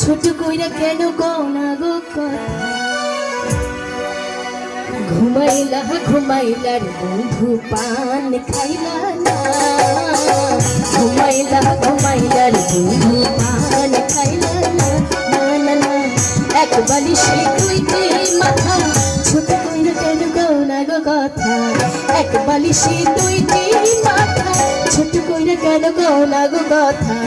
ছোট কইরা কেন কোনা গো ঘুমাইলা ঘুমাইলার বন্ধু পান খাইলা না ঘুমাইলা ঘুমাইলার বন্ধু পান খাইলা না না না না এক বালিশে দুইটি মাথা ছোট কইরা কেন কোনা গো কথা এক বালিশে দুইটি মাথা ছোট কইরা কেন কোনা গো কথা